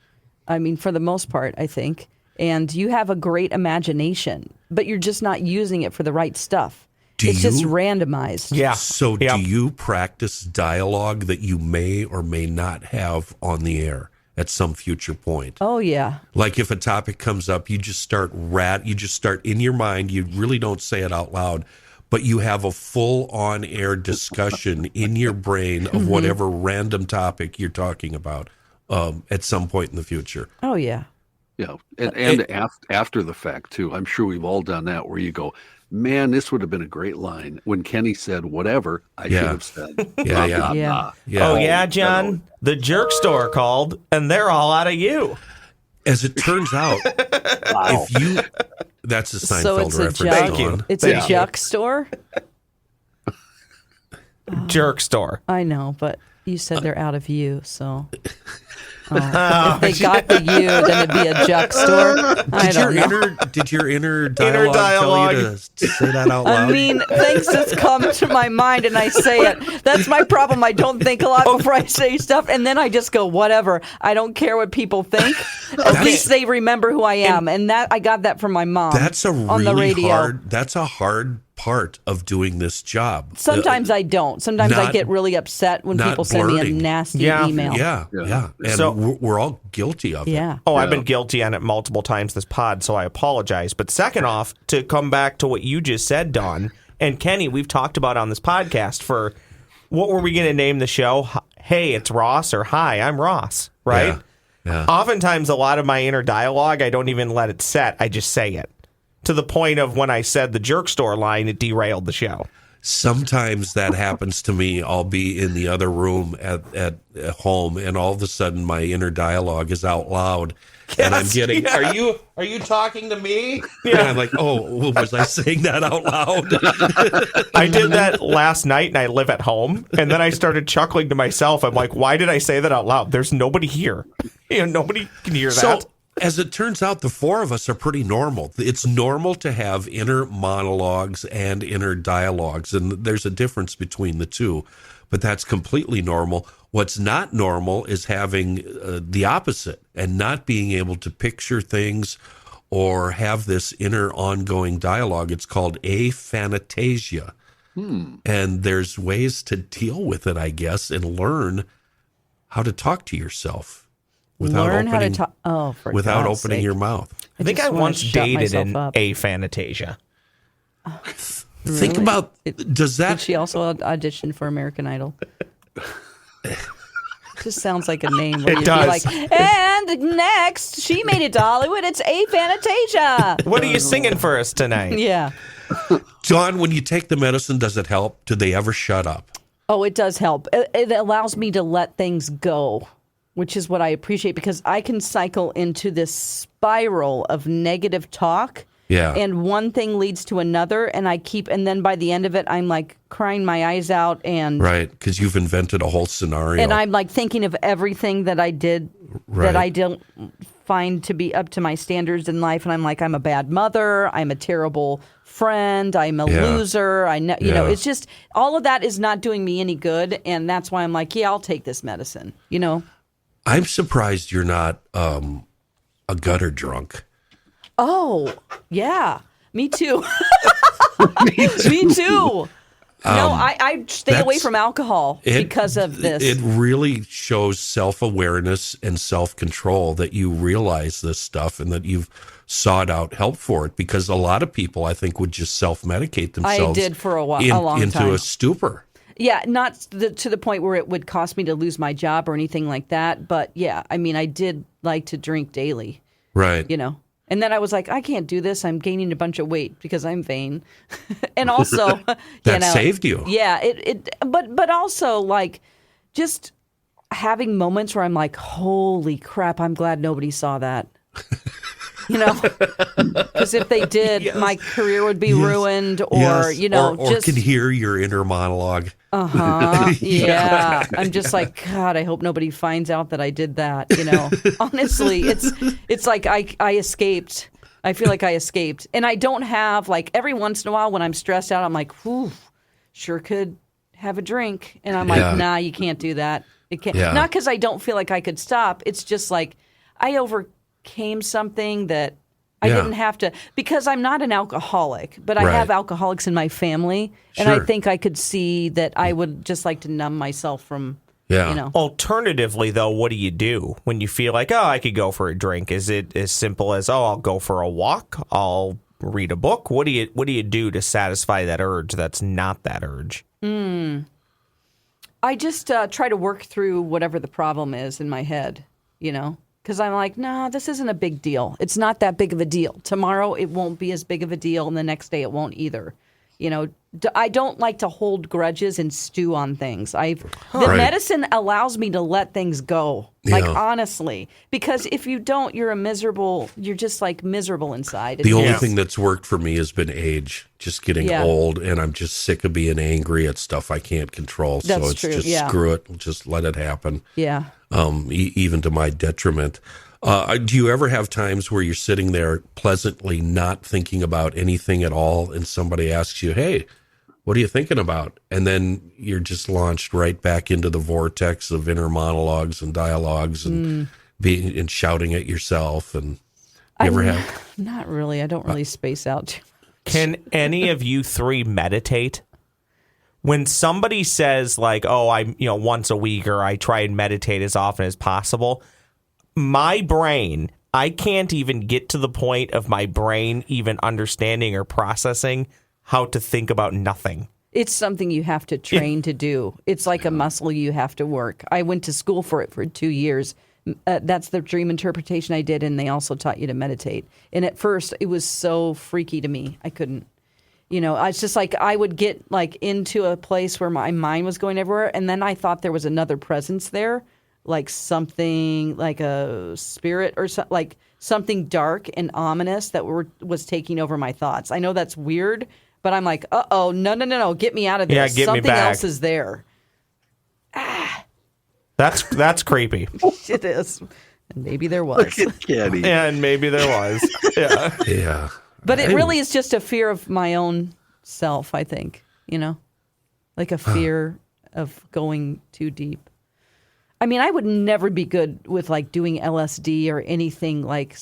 I mean, for the most part, I think. And you have a great imagination, but you're just not using it for the right stuff. It's just randomized. Yeah. So do you practice dialogue that you may or may not have on the air at some future point? Oh yeah. Like if a topic comes up, you just start in your mind, you really don't say it out loud, but you have a full on-air discussion in your brain of whatever random topic you're talking about at some point in the future. Oh yeah. Yeah, and after the fact too. I'm sure we've all done that, where you go, man, this would have been a great line. When Kenny said whatever, I should have said. Yeah, blah, yeah. blah, Yeah. Oh, yeah, John. The jerk store called, and they're all out of you. As it turns out, Wow. that's a Seinfeld So it's a reference. jug. Dawn. It's a jug store. Jerk store. I know, but you said they're out of you, so. If they got the U, then it'd be a jug store. I don't know. Did your inner dialogue tell you to say that out loud? I mean, things just come to my mind and I say it. That's my problem. I don't think a lot before I say stuff, and then I just go, whatever. I don't care what people think. At least they remember who I am, and that I got that from my mom. That's a on the really radio. hard. That's a hard part of doing this job. Sometimes I don't. Sometimes I get really upset when people send me a blurting. nasty Yeah. email. Yeah. And So- we're all guilty of it. Yeah. Oh, I've been guilty on it multiple times this pod, so I apologize. But second off, to come back to what you just said, Dawn, and Kenny, we've talked about on this podcast for what were we going to name the show? Hey, it's Ross, or Hi, I'm Ross, right? Yeah. Oftentimes, a lot of my inner dialogue, I don't even let it set. I just say it. To the point of when I said the jerk store line, it derailed the show. Sometimes that happens to me. I'll be in the other room at home, and all of a sudden my inner dialogue is out loud, and I'm getting, "Are you talking to me?" And I'm like, "Oh, was I saying that out loud?" I did that last night, and I live at home, and then I started chuckling to myself. I'm like, why did I say that out loud? There's nobody here. Nobody can hear that. So, as it turns out, the four of us are pretty normal. It's normal to have inner monologues and inner dialogues, and there's a difference between the two, but that's completely normal. What's not normal is having the opposite and not being able to picture things or have this inner ongoing dialogue. It's called aphanasia. And there's ways to deal with it, I guess, and learn how to talk to yourself. Learn how to talk. Oh, for without God's opening sake. your mouth. I think just I wanna once shut dated myself an up. aphanasia. Think about, does Did that, she also audition for American Idol? Just sounds like a name where It you'd does. be like, and next, she made it to Hollywood. It's aphanasia. What are you singing for us tonight? Yeah. John, when you take the medicine, does it help? Do they ever shut up? Oh, it does help. It allows me to let things go, which is what I appreciate, because I can cycle into this spiral of negative talk. Yeah. And one thing leads to another, and and then by the end of it, I'm like crying my eyes out, and Right, because you've invented a whole scenario. and I'm like thinking of everything that I did Right. that I don't find to be up to my standards in life, and I'm like, I'm a bad mother, I'm a terrible friend, I'm a Yeah. loser, you know, Yeah. it's just all of that is not doing me any good, and that's why I'm like, yeah, I'll take this medicine, you know. I'm surprised you're not a gutter drunk. Oh, yeah. Me too. Me too. No, I stay away that's- from alcohol because of this. It really shows self-awareness and self-control that you realize this stuff and that you've sought out help for it, because a lot of people, I think, would just self-medicate themselves. I did for a while, a long into time. a stupor. Yeah, not to the point where it would cost me to lose my job or anything like that. But yeah, I mean, I did like to drink daily, Right. you know. And then I was like, I can't do this. I'm gaining a bunch of weight because I'm vain. And also, That saved you. Yeah, but also like just having moments where I'm like, holy crap, I'm glad nobody saw that. Because if they did, my career would be ruined, or or just could hear your inner monologue. yeah. I'm just like, God, I hope nobody finds out that I did that. Honestly, it's like I escaped. I feel like I escaped, and I don't have like every once in a while when I'm stressed out, I'm like, whew, sure could have a drink, and I'm like, nah, you can't do that. It can't. Yeah. Not because I don't feel like I could stop. It's just like I overcame something that I didn't have to, because I'm not an alcoholic, but I have alcoholics in my family, and I think I could see that I would just like to numb myself from. Alternatively, though, what do you do when you feel like, oh, I could go for a drink? Is it as simple as, oh, I'll go for a walk, I'll read a book? What do you do to satisfy that urge that's not that urge? I just try to work through whatever the problem is in my head, because I'm like, no, this isn't a big deal. It's not that big of a deal. Tomorrow it won't be as big of a deal, and the next day it won't either. I don't like to hold grudges and stew on things. Medicine allows me to let things go, like honestly, because if you don't, you're just like miserable inside. The only thing that's worked for me has been age, just getting old, and I'm just sick of being angry at stuff I can't control. That's so it's true, just screw it, just let it happen. Yeah. Even to my detriment. Do you ever have times where you're sitting there pleasantly not thinking about anything at all, and somebody asks you, hey, what are you thinking about? And then you're just launched right back into the vortex of inner monologues and dialogues and being and shouting at yourself. And you ever have? Not really. I don't really space out too much. Can any of you three meditate? When somebody says like, oh, I'm once a week, or I try and meditate as often as possible, my brain, I can't even get to the point of my brain even understanding or processing how to think about nothing. It's something you have to train to do. It's like a muscle you have to work. I went to school for it for 2 years. That's the dream interpretation I did, and they also taught you to meditate. And at first, it was so freaky to me. I couldn't. It's just like I would get like into a place where my mind was going everywhere, and then I thought there was another presence there, like something like a spirit or like something dark and ominous that was taking over my thoughts. I know that's weird, but I'm like, uh-oh, no, get me out of this. Yeah, get something me back. else is there. That's creepy. It is. And maybe there was. Look at Kenny. And maybe there was. Yeah. Yeah. But it really is just a fear of my own self, I think, like a fear of going too deep. I mean, I would never be good with like doing LSD or anything like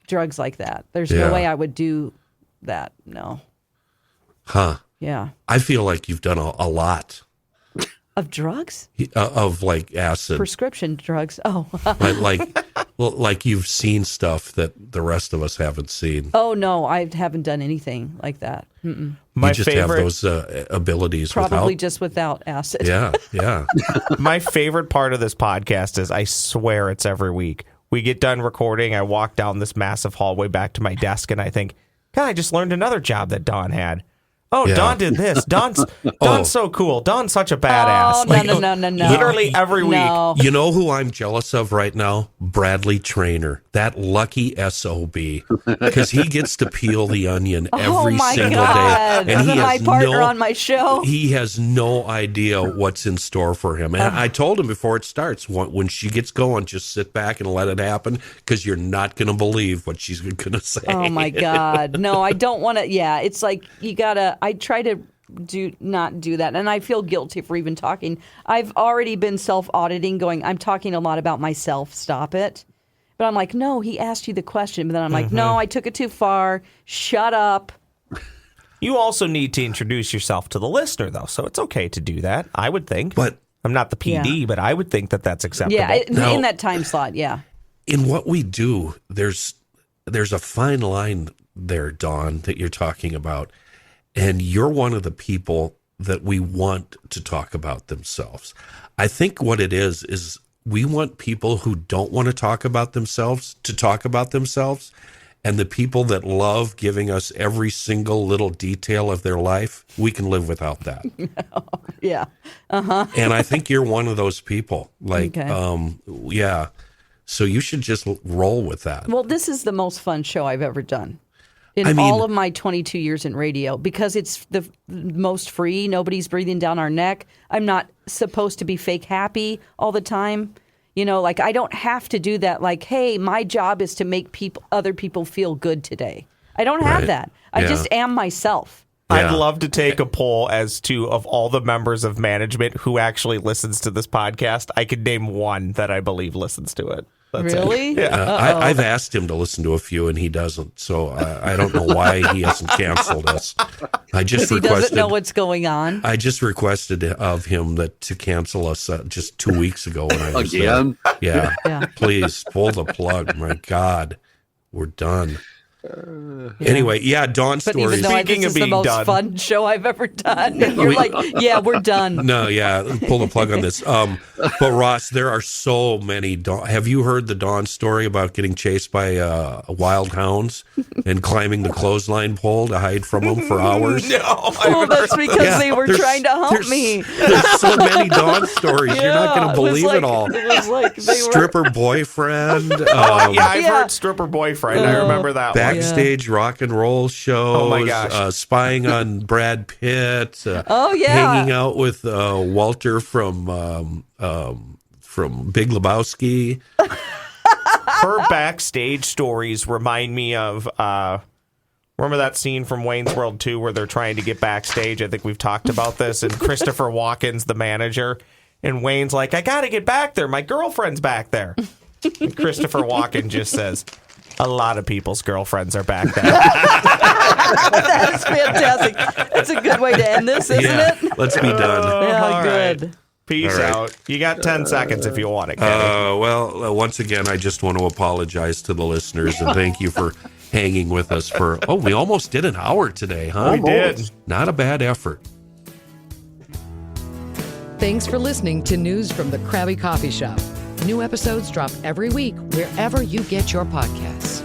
drugs like that. There's no way I would do that. No. Huh. Yeah. I feel like you've done a lot. Of drugs? Of like acid. Prescription drugs. Oh. like you've seen stuff that the rest of us haven't seen. Oh, no, I haven't done anything like that. Mm-mm. You just have those abilities. Probably just without acid. Yeah. My favorite part of this podcast is, I swear it's every week. We get done recording, I walk down this massive hallway back to my desk, and I think, God, I just learned another job that Dawn had. Oh, yeah. Dawn did this. Dawn's so cool. Dawn's such a badass. Oh, no. Literally every week. You know who I'm jealous of right now? Bradley Traynor. That lucky SOB. Because he gets to peel the onion every single day. And he my partner on my show. He has no idea what's in store for him. And I told him before it starts, when she gets going, just sit back and let it happen, because you're not going to believe what she's going to say. Oh, my God. No, I don't want to. Yeah, it's like you got to. I try to not do that, and I feel guilty for even talking. I've already been self-auditing, going, I'm talking a lot about myself, stop it. But I'm like, no, he asked you the question. But then I'm like, no, I took it too far. Shut up. You also need to introduce yourself to the listener, though, so it's okay to do that, I would think. But I'm not the PD, but I would think that that's acceptable. Yeah, in that time slot, yeah. In what we do, there's a fine line there, Dawn, that you're talking about. And you're one of the people that we want to talk about themselves. I think what it is we want people who don't want to talk about themselves to talk about themselves. and the people that love giving us every single little detail of their life, we can live without that. Yeah. And I think you're one of those people. Like, Okay. yeah. So you should just roll with that. Well, this is the most fun show I've ever done in I mean- all of my 22 years in radio because it's the most free. Nobody's breathing down our neck. I'm not supposed to be fake happy all the time. You know, like I don't have to do that. Like, hey, my job is to make other people feel good today. I don't have Right. that. I Yeah. just am myself. Yeah. I'd love to take a poll as to, of all the members of management who actually listens to this podcast, I could name one that I believe listens to it. That's Really? It. Yeah. I've asked him to listen to a few, and he doesn't. So I don't know why he hasn't canceled us. I just He doesn't requested. know what's going on. I just requested of him to cancel us just 2 weeks ago when I was Again? there. Yeah. Yeah. Please pull the plug. My God, we're done. Anyway, yeah, Dawn But even stories. though Speaking this of is the being most done. fun show I've ever done, and you're like, yeah, we're done. No, yeah, pull the plug on this. But Ross, there are so many. Have you heard the Dawn story about getting chased by wild hounds and climbing the clothesline pole to hide from them for hours? No, Well, that's because they were trying to hump me. There's so many Dawn stories. You're not going Yeah, to believe it all. It was like they were. Stripper boyfriend. I've Yeah. heard stripper boyfriend. I remember that one. Backstage rock and roll shows. Oh, my gosh. Spying on Brad Pitt. Oh, yeah. Hanging out with Walter from Big Lebowski. Her backstage stories remind me of remember that scene from Wayne's World 2 where they're trying to get backstage? I think we've talked about this. And Christopher Walken's the manager. And Wayne's like, I got to get back there. My girlfriend's back there. And Christopher Walken just says, a lot of people's girlfriends are back there. That is fantastic. That's a good way to end this, isn't Yeah, it? let's be done. Yeah, all right. good. Peace All right. out. You got 10 seconds if you want it, Kenny. Once again, I just want to apologize to the listeners and thank you for hanging with us for, we almost did an hour today, huh? We did. Not a bad effort. Thanks for listening to News from the Crabby Coffee Shop. New episodes drop every week wherever you get your podcasts.